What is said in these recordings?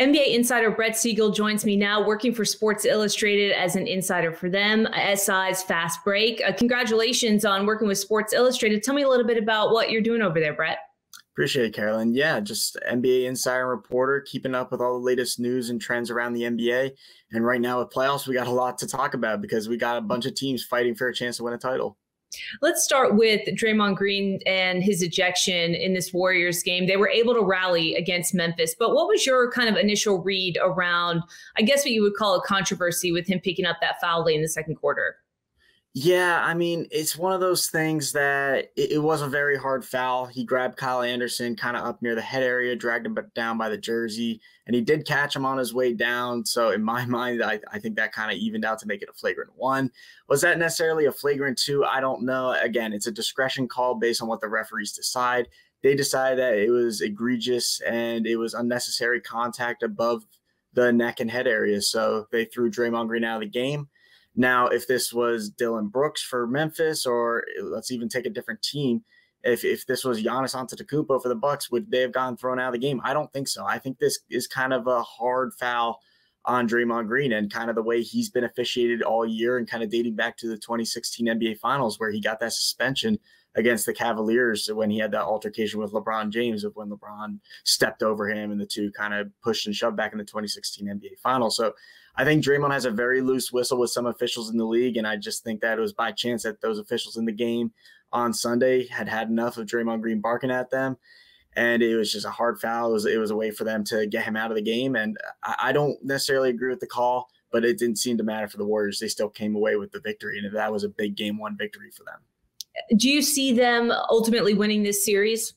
NBA insider Brett Siegel joins me now, working for Sports Illustrated as an insider for them, SI's Fastbreak. Congratulations on working with Sports Illustrated. Tell me a little bit about what you're doing over there, Brett. Appreciate it, Carolyn. Yeah, just NBA insider reporter, keeping up with all the latest news and trends around the NBA. And right now with playoffs, we got a lot to talk about because we got a bunch of teams fighting for a chance to win a title. Let's start with Draymond Green and his ejection in this Warriors game. They were able to rally against Memphis, but what was your kind of initial read around, I guess what you would call a controversy with him picking up that foul late in the second quarter? Yeah, I mean, it's one of those things that it was a very hard foul. He grabbed Kyle Anderson kind of up near the head area, dragged him down by the jersey, and he did catch him on his way down. So in my mind, I think that kind of evened out to make it a flagrant 1. Was that necessarily a flagrant 2? I don't know. Again, it's a discretion call based on what the referees decide. They decided that it was egregious and it was unnecessary contact above the neck and head area. So they threw Draymond Green out of the game. Now, if this was Dillon Brooks for Memphis, or let's even take a different team, if this was Giannis Antetokounmpo for the Bucks, would they have gotten thrown out of the game? I don't think so. I think this is kind of a hard foul on Draymond Green and kind of the way he's been officiated all year and kind of dating back to the 2016 NBA Finals where he got that suspension against the Cavaliers when he had that altercation with LeBron James of when LeBron stepped over him and the two kind of pushed and shoved back in the 2016 NBA Finals. So I think Draymond has a very loose whistle with some officials in the league, and I just think that it was by chance that those officials in the game on Sunday had enough of Draymond Green barking at them, and it was just a hard foul. It was a way for them to get him out of the game, and I don't necessarily agree with the call, but it didn't seem to matter for the Warriors. They still came away with the victory, and that was a big Game 1 victory for them. Do you see them ultimately winning this series?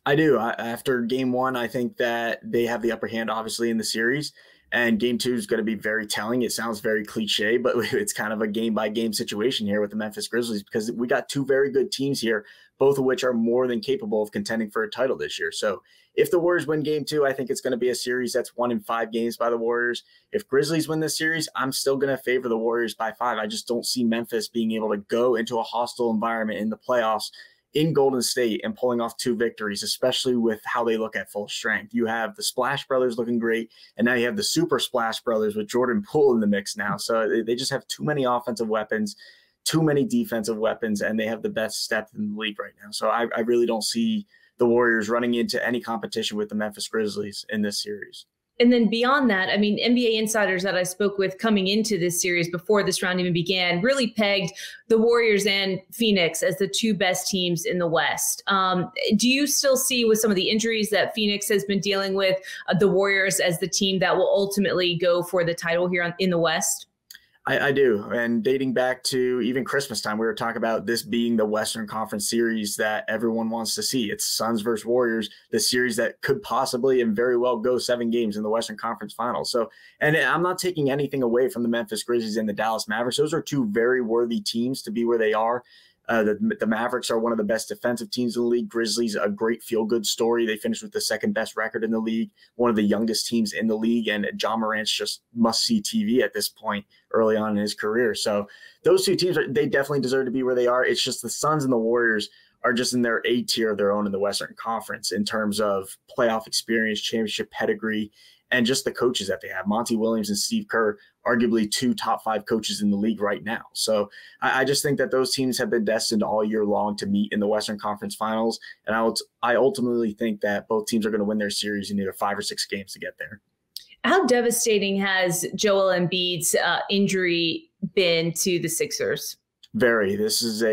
I do. After Game 1, I think that they have the upper hand, obviously, in the series. And Game 2 is going to be very telling. It sounds very cliche, but it's kind of a game-by-game situation here with the Memphis Grizzlies because we got two very good teams here, both of which are more than capable of contending for a title this year. So if the Warriors win Game 2, I think it's going to be a series that's won in 5 games by the Warriors. If Grizzlies win this series, I'm still going to favor the Warriors by 5. I just don't see Memphis being able to go into a hostile environment in the playoffs in Golden State and pulling off 2 victories, especially with how they look at full strength. You have the Splash Brothers looking great, and now you have the Super Splash Brothers with Jordan Poole in the mix now. So they just have too many offensive weapons, too many defensive weapons, and they have the best depth in the league right now. So I really don't see the Warriors running into any competition with the Memphis Grizzlies in this series. And then beyond that, I mean, NBA insiders that I spoke with coming into this series before this round even began really pegged the Warriors and Phoenix as the 2 best teams in the West. Do you still see, with some of the injuries that Phoenix has been dealing with, the Warriors as the team that will ultimately go for the title here in the West? I do. And dating back to even Christmas time, we were talking about this being the Western Conference series that everyone wants to see. It's Suns versus Warriors, the series that could possibly and very well go 7 games in the Western Conference Finals. So, and I'm not taking anything away from the Memphis Grizzlies and the Dallas Mavericks. Those are 2 very worthy teams to be where they are. The Mavericks are one of the best defensive teams in the league. Grizzlies, a great feel-good story. They finished with the 2nd best record in the league, one of the youngest teams in the league, and John Morant's just must-see TV at this point early on in his career. So those 2 teams, they definitely deserve to be where they are. It's just the Suns and the Warriors are just in their A tier of their own in the Western Conference in terms of playoff experience, championship pedigree, and just the coaches that they have. Monty Williams and Steve Kerr, arguably 2 top 5 coaches in the league right now. So I just think that those teams have been destined all year long to meet in the Western Conference Finals. And I ultimately think that both teams are going to win their series in either 5 or 6 games to get there. How devastating has Joel Embiid's injury been to the Sixers? Very. This is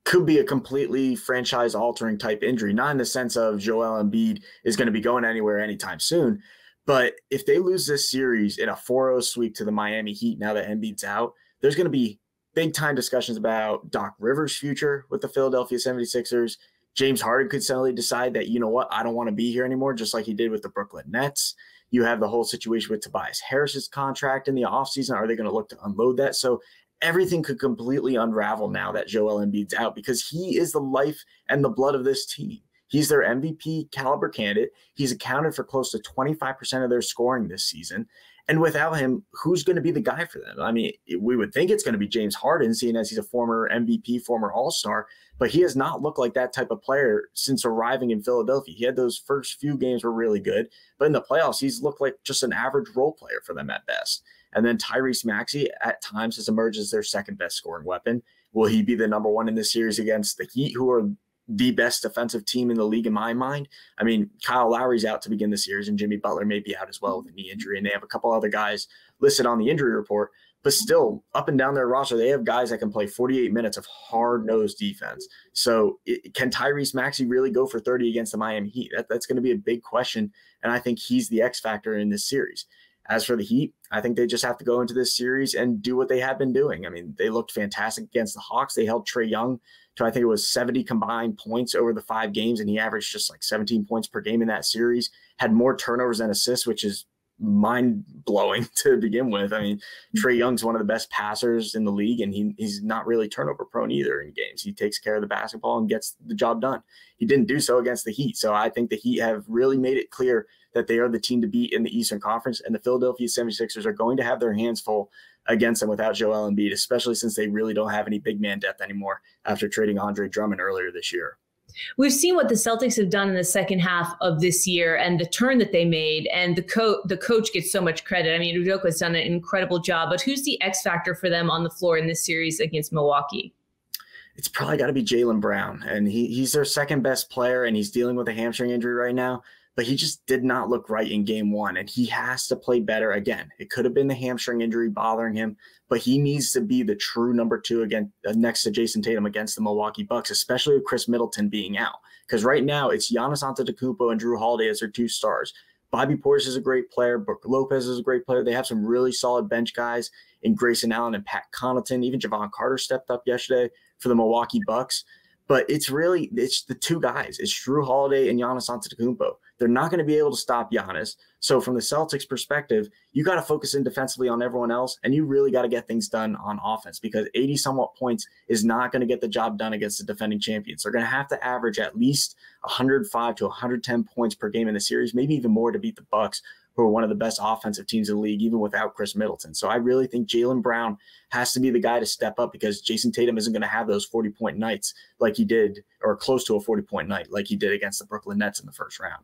could be a completely franchise-altering type injury, not in the sense of Joel Embiid is going to be going anywhere anytime soon, but if they lose this series in a 4-0 sweep to the Miami Heat now that Embiid's out, there's going to be big-time discussions about Doc Rivers' future with the Philadelphia 76ers. James Harden could suddenly decide that, you know what, I don't want to be here anymore, just like he did with the Brooklyn Nets. You have the whole situation with Tobias Harris's contract in the offseason. Are they going to look to unload that? So everything could completely unravel now that Joel Embiid's out because he is the life and the blood of this team. He's their MVP caliber candidate. He's accounted for close to 25% of their scoring this season. And without him, who's going to be the guy for them? I mean, we would think it's going to be James Harden, seeing as he's a former MVP, former All-Star. but he has not looked like that type of player since arriving in Philadelphia. He had those first few games were really good, but in the playoffs, he's looked like just an average role player for them at best. And then Tyrese Maxey at times has emerged as their second best scoring weapon. Will he be the number one in this series against the Heat, who are the best defensive team in the league in my mind? I mean, Kyle Lowry's out to begin the series, and Jimmy Butler may be out as well with a knee injury, and they have a couple other guys listed on the injury report. But still, up and down their roster, they have guys that can play 48 minutes of hard-nosed defense. So can Tyrese Maxey really go for 30 against the Miami Heat? That's going to be a big question, and I think he's the X factor in this series. As for the Heat, I think they just have to go into this series and do what they have been doing. I mean, they looked fantastic against the Hawks. They held Trae Young to, I think it was 70 combined points over the 5 games, and he averaged just like 17 points per game in that series, had more turnovers than assists, which is mind-blowing to begin with. I mean, Trae Young's one of the best passers in the league, and he's not really turnover prone either in games. He takes care of the basketball and gets the job done. He didn't do so against the Heat. So I think the Heat have really made it clear that they are the team to beat in the Eastern Conference, and the Philadelphia 76ers are going to have their hands full against them without Joel Embiid, especially since they really don't have any big man depth anymore after trading Andre Drummond earlier this year. We've seen what the Celtics have done in the second half of this year and the turn that they made, and the coach gets so much credit. I mean, Udoka's done an incredible job, but who's the X factor for them on the floor in this series against Milwaukee? It's probably got to be Jaylen Brown, and he's their second best player, and he's dealing with a hamstring injury right now. But he just did not look right in game 1, and he has to play better again. It could have been the hamstring injury bothering him, but he needs to be the true number 2 again next to Jason Tatum against the Milwaukee Bucks, especially with Chris Middleton being out. Because right now it's Giannis Antetokounmpo and Drew Holiday as their 2 stars. Bobby Portis is a great player. Brook Lopez is a great player. They have some really solid bench guys in Grayson Allen and Pat Connaughton. Even Javon Carter stepped up yesterday for the Milwaukee Bucks. But it's the 2 guys. It's Drew Holiday and Giannis Antetokounmpo. They're not going to be able to stop Giannis. So from the Celtics perspective, you got to focus in defensively on everyone else, and you really got to get things done on offense, because 80-somewhat points is not going to get the job done against the defending champions. They're going to have to average at least 105 to 110 points per game in the series, maybe even more to beat the Bucks, who are one of the best offensive teams in the league, even without Chris Middleton. So I really think Jaylen Brown has to be the guy to step up, because Jason Tatum isn't going to have those 40-point nights like he did, or close to a 40-point night like he did against the Brooklyn Nets in the first round.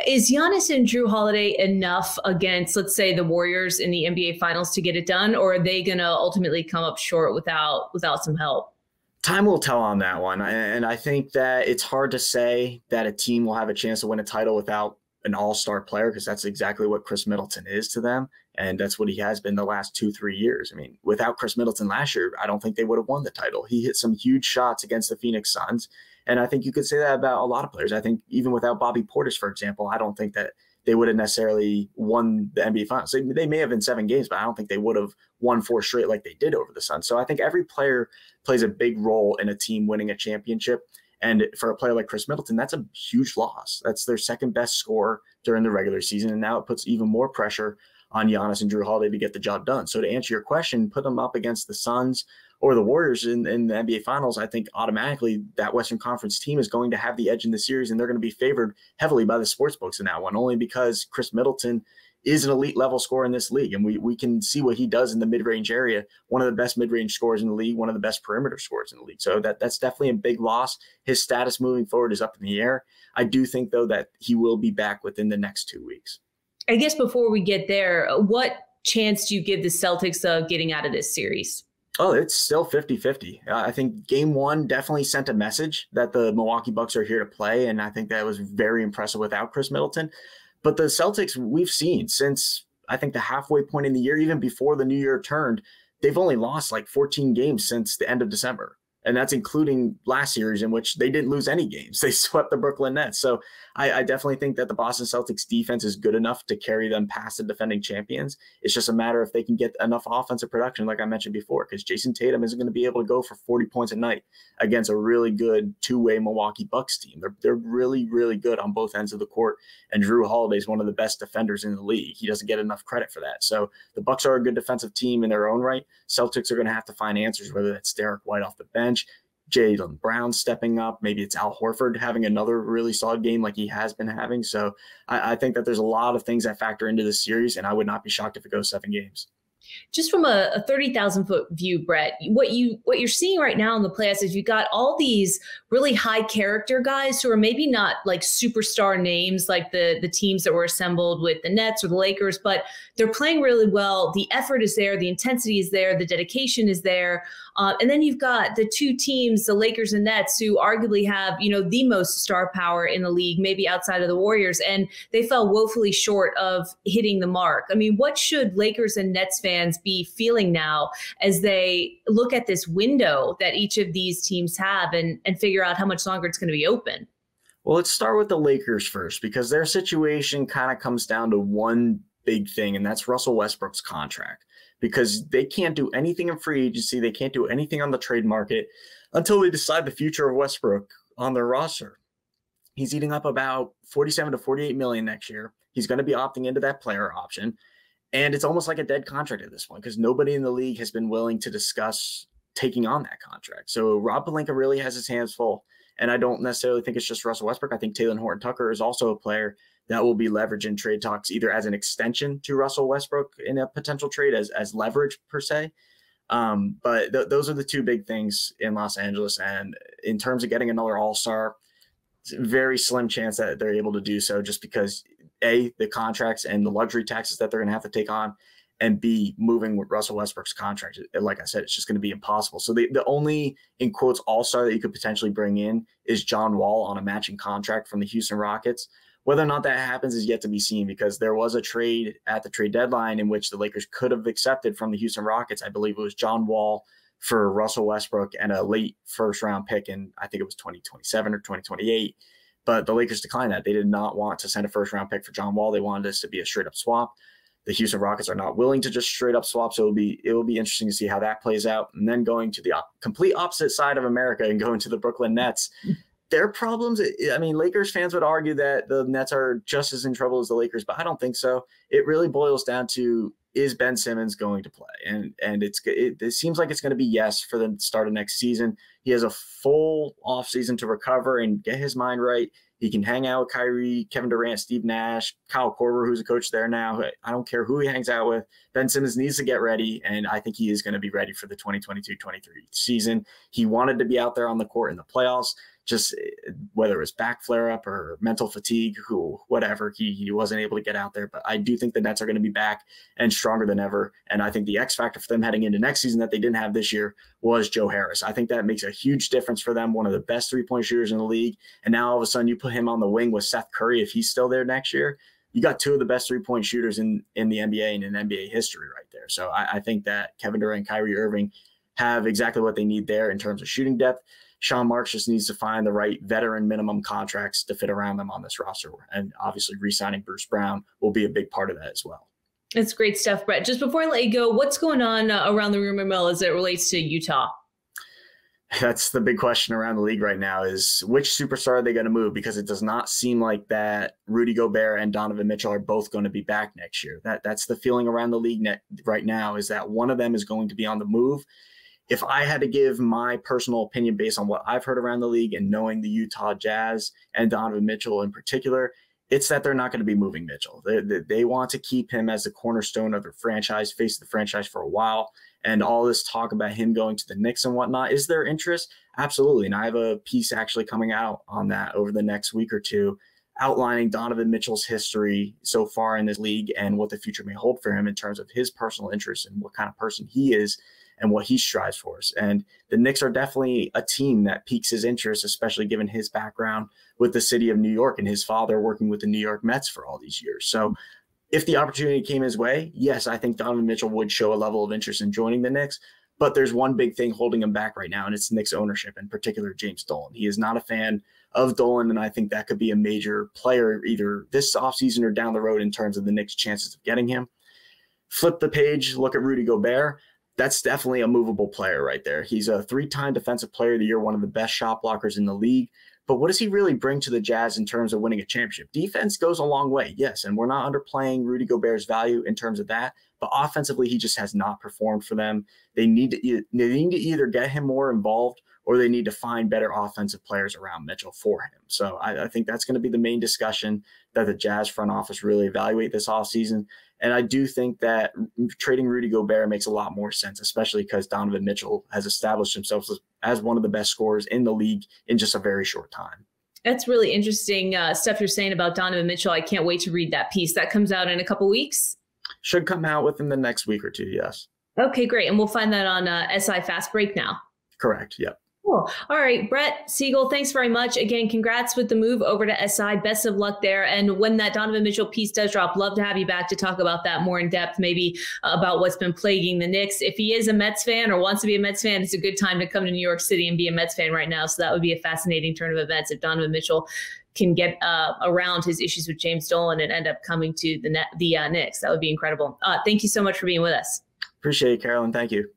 Is Giannis and Drew Holiday enough against, let's say, the Warriors in the NBA Finals to get it done, or are they going to ultimately come up short without some help? Time will tell on that one. And I think that it's hard to say that a team will have a chance to win a title without an all-star player, because that's exactly what Chris Middleton is to them. And that's what he has been the last 2-3 years. I mean, without Chris Middleton last year, I don't think they would have won the title. He hit some huge shots against the Phoenix Suns. And I think you could say that about a lot of players. I think even without Bobby Portis, for example, I don't think that they would have necessarily won the NBA Finals. They may have in 7 games, but I don't think they would have won 4 straight like they did over the Suns. So I think every player plays a big role in a team winning a championship. And for a player like Chris Middleton, that's a huge loss. That's their second best scorer during the regular season. And now it puts even more pressure on Giannis and Drew Holiday to get the job done. So to answer your question, put them up against the Suns or the Warriors in the NBA Finals, I think automatically that Western Conference team is going to have the edge in the series, and they're going to be favored heavily by the sportsbooks in that one, only because Chris Middleton is an elite level scorer in this league. And we can see what he does in the mid-range area, one of the best mid-range scorers in the league, one of the best perimeter scorers in the league. So that's definitely a big loss. His status moving forward is up in the air. I do think, though, that he will be back within the next 2 weeks. I guess before we get there, what chance do you give the Celtics of getting out of this series? Oh, it's still 50-50. I think game 1 definitely sent a message that the Milwaukee Bucks are here to play, and I think that was very impressive without Chris Middleton. But the Celtics, we've seen since, I think, the halfway point in the year, even before the new year turned, they've only lost like 14 games since the end of December. And that's including last series, in which they didn't lose any games. They swept the Brooklyn Nets. So I definitely think that the Boston Celtics defense is good enough to carry them past the defending champions. It's just a matter if they can get enough offensive production, like I mentioned before, because Jason Tatum isn't going to be able to go for 40 points a night against a really good two-way Milwaukee Bucks team. They're really, really good on both ends of the court. And Drew Holiday is one of the best defenders in the league. He doesn't get enough credit for that. So the Bucks are a good defensive team in their own right. Celtics are going to have to find answers, whether that's Derek White off the bench, Jaylen Brown stepping up. Maybe it's Al Horford having another really solid game like he has been having. So I think that there's a lot of things that factor into this series, and I would not be shocked if it goes 7 games. Just from a 30,000 foot view, Brett, what you're seeing right now in the playoffs is you've got all these really high character guys who are maybe not like superstar names like the teams that were assembled with the Nets or the Lakers, but they're playing really well. The effort is there, the intensity is there, the dedication is there. And then you've got the two teams, the Lakers and Nets, who arguably have, the most star power in the league, maybe outside of the Warriors, and they fell woefully short of hitting the mark. I mean, what should Lakers and Nets fans be feeling now as they look at this window that each of these teams have and figure out how much longer it's going to be open? Well, let's start with the Lakers first, because their situation kind of comes down to one big thing, and that's Russell Westbrook's contract. Because they can't do anything in free agency, they can't do anything on the trade market until they decide the future of Westbrook on their roster. He's eating up about 47 to 48 million next year. He's going to be opting into that player option. And it's almost like a dead contract at this point because nobody in the league has been willing to discuss taking on that contract. So Rob Pelinka really has his hands full. And I don't necessarily think it's just Russell Westbrook. I think Talen Horton-Tucker is also a player that will be leveraged in trade talks, either as an extension to Russell Westbrook in a potential trade as leverage per se. But those are the two big things in Los Angeles. And in terms of getting another all-star, it's a very slim chance that they're able to do so just because A, the contracts and the luxury taxes that they're going to have to take on, and B, moving with Russell Westbrook's contract. Like I said, it's just going to be impossible. So the only, in quotes, all-star that you could potentially bring in is John Wall on a matching contract from the Houston Rockets. Whether or not that happens is yet to be seen because there was a trade at the trade deadline in which the Lakers could have accepted from the Houston Rockets. I believe it was John Wall for Russell Westbrook and a late first-round pick in, I think it was 2027 or 2028. But the Lakers declined that. They did not want to send a first-round pick for John Wall. They wanted this to be a straight-up swap. The Houston Rockets are not willing to just straight-up swap, so it will be interesting to see how that plays out. And then going to the complete opposite side of America and going to the Brooklyn Nets, their problems, I mean, Lakers fans would argue that the Nets are just as in trouble as the Lakers, but I don't think so. It really boils down to, is Ben Simmons going to play? And it seems like it's going to be yes for the start of next season. He has a full offseason to recover and get his mind right. He can hang out with Kyrie, Kevin Durant, Steve Nash, Kyle Korver, who's a coach there now. I don't care who he hangs out with. Ben Simmons needs to get ready, and I think he is going to be ready for the 2022-23 season. He wanted to be out there on the court in the playoffs. Just whether it was back flare-up or mental fatigue, whatever, he wasn't able to get out there. But I do think the Nets are going to be back and stronger than ever. And I think the X factor for them heading into next season that they didn't have this year was Joe Harris. I think that makes a huge difference for them, one of the best three-point shooters in the league. And now all of a sudden you put him on the wing with Seth Curry if he's still there next year. You got two of the best three-point shooters in the NBA and in NBA history right there. So I think that Kevin Durant and Kyrie Irving have exactly what they need there in terms of shooting depth. Sean Marks just needs to find the right veteran minimum contracts to fit around them on this roster. And obviously re-signing Bruce Brown will be a big part of that as well. It's great stuff, Brett. Just before I let you go, what's going on around the rumor mill as it relates to Utah? That's the big question around the league right now is which superstar are they going to move? Because it does not seem like that Rudy Gobert and Donovan Mitchell are both going to be back next year. That's the feeling around the league right now is that one of them is going to be on the move. If I had to give my personal opinion based on what I've heard around the league and knowing the Utah Jazz and Donovan Mitchell in particular, it's that they're not going to be moving Mitchell. They want to keep him as the cornerstone of their franchise, face of the franchise for a while. And all this talk about him going to the Knicks and whatnot, is there interest? Absolutely. And I have a piece actually coming out on that over the next week or two, outlining Donovan Mitchell's history so far in this league and what the future may hold for him in terms of his personal interests and what kind of person he is and what he strives for. And the Knicks are definitely a team that piques his interest, especially given his background with the city of New York and his father working with the New York Mets for all these years. So if the opportunity came his way, yes, I think Donovan Mitchell would show a level of interest in joining the Knicks. But there's one big thing holding him back right now, and it's Knicks ownership, in particular James Dolan. He is not a fan of Dolan, and I think that could be a major player either this offseason or down the road in terms of the Knicks' chances of getting him. Flip the page, look at Rudy Gobert. That's definitely a movable player right there. He's a 3-time Defensive Player of the Year, one of the best shot blockers in the league. But what does he really bring to the Jazz in terms of winning a championship? Defense goes a long way, yes, and we're not underplaying Rudy Gobert's value in terms of that. But offensively, he just has not performed for them. They need to either get him more involved or they need to find better offensive players around Mitchell for him. So I think that's going to be the main discussion that the Jazz front office really evaluate this offseason. And I do think that trading Rudy Gobert makes a lot more sense, especially because Donovan Mitchell has established himself as one of the best scorers in the league in just a very short time. That's really interesting stuff you're saying about Donovan Mitchell. I can't wait to read that piece. That comes out in a couple weeks? Should come out within the next week or two, yes. Okay, great. And we'll find that on SI Fastbreak now. Correct, yep. Cool. All right, Brett Siegel, thanks very much. Again, congrats with the move over to SI. Best of luck there. And when that Donovan Mitchell piece does drop, love to have you back to talk about that more in depth, maybe about what's been plaguing the Knicks. If he is a Mets fan or wants to be a Mets fan, it's a good time to come to New York City and be a Mets fan right now. So that would be a fascinating turn of events if Donovan Mitchell can get around his issues with James Dolan and end up coming to the Knicks. That would be incredible. Thank you so much for being with us. Appreciate it, Carolyn. Thank you.